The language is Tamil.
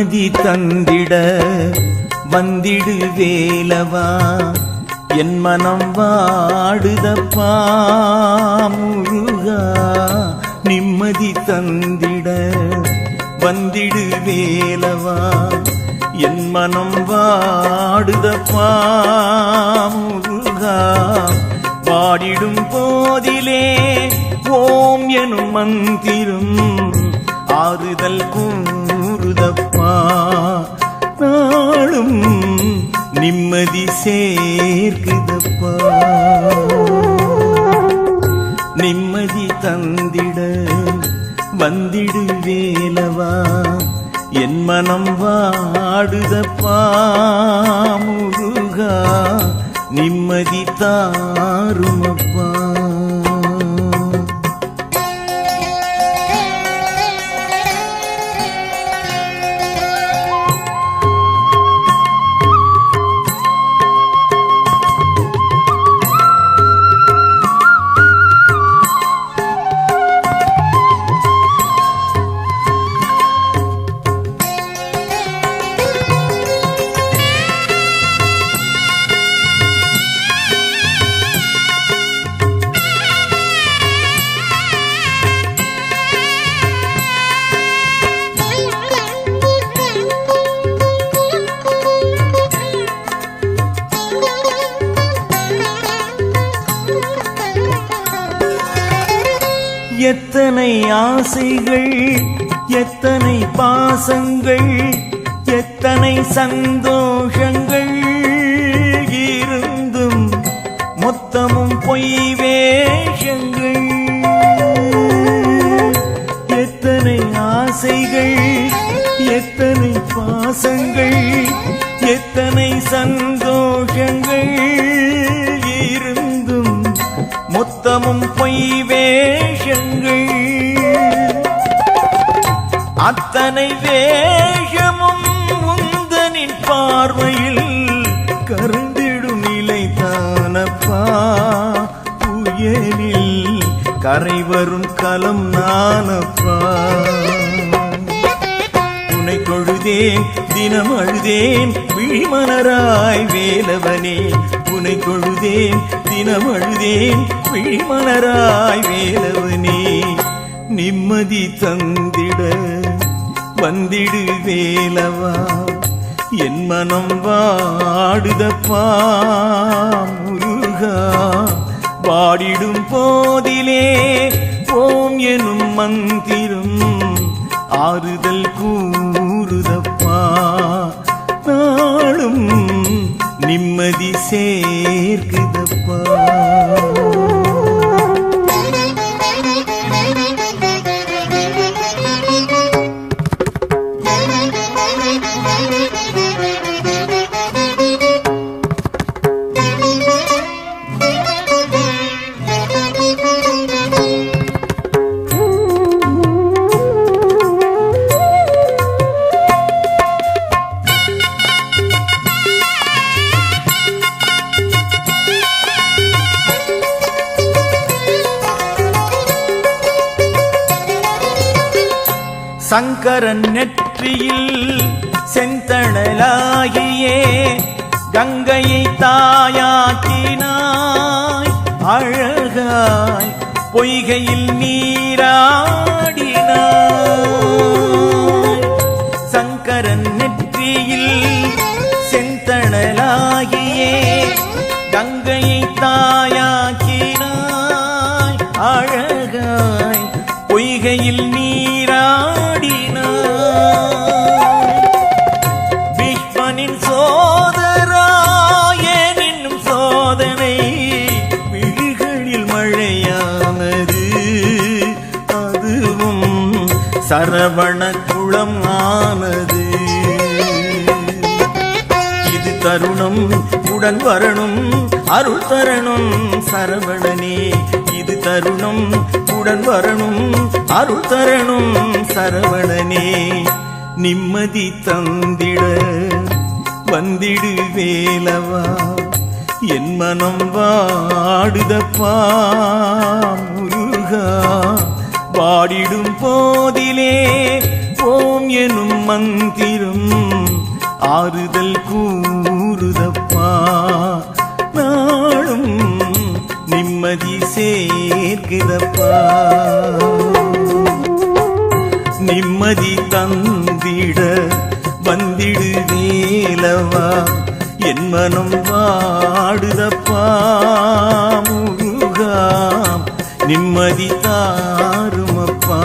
நிம்மதி தந்திட வந்திடு வேலவா என் மனம் வாடுதப்பா முருகா நிம்மதி தந்திட வந்திடு வேலவா என் மனம் வாடுதப்பா முருகா வாடிடும் போதிலே ஓம் எனும் மந்திரம் ஆறுதல் கூறுதப்பா நாளும் நிம்மதி சேர்க்குதப்பா நிம்மதி தந்திட வந்திடு வேலவா என் மனம் வாடுதப்பா முருகா நிம்மதி தாருமப்பா எத்தனை ஆசைகள் எத்தனை பாசங்கள் எத்தனை சந்தோஷங்கள் இருந்தும் மொத்தமும் பொய் வேஷங்கள் எத்தனை ஆசைகள் எத்தனை பாசங்கள் எத்தனை சந்தோஷங்கள் இருந்தும் மொத்தமும் பொய் வேஷங்கள் அத்தனை வேஷமும் முந்தனின் பார்வையில் கருந்திடும் நிலை தானப்பா புயலில் கரை வரும் களம் நானப்பா உன்னை கொழுதேன் தினம் அழுதேன் விழிமலராய் வேலவனே உன்னை கொழுதேன் தினம் அழுதேன் விழிமலராய் வேலவனே நிம்மதி தந்திட வந்திடு வேலவா என் மனம் வாடுதப்பா முருகா வாடிடும் போதிலே ஓம் எனும் மந்திரம் ஆறுதல் கூறுதப்பா நாளும் நிம்மதி சேர்க்குதப்பா சங்கரன் நெற்றியில் செந்தணலாகியே கங்கையை தாயாக்கினாய் அழகாய் பொய்கையில் நீராடினாய் சங்கரன் நெற்றியில் செந்தணலாகியே கங்கையை தாயாக்கினாய் அழகாய் பொய்கையில் பீஷ்மனின் சோதராயன் என்னும் சோதனை விழிகளில் மழையானது அதுவும் சரவண குளம் ஆனது இது தருணம் உடன் வரணும் அருள் தரணும் சரவணனே இது தருணம் உடன் வரணும் அருள் தரணும் சரவணனே நிம்மதி தந்திட வந்திடு வேலவா என் மனம் வாடுதப்பா முருகா வாடிடும் போதிலே ஓம் எனும் மந்திரம் ஆறுதல் கூறுதப்பா நாளும் நிம்மதி சேர்க்குதப்பா நிம்மதி தந்திட வந்திடு வேலவா என் மனம் வாடுதப்பா முருகா நிம்மதி தாருமப்பா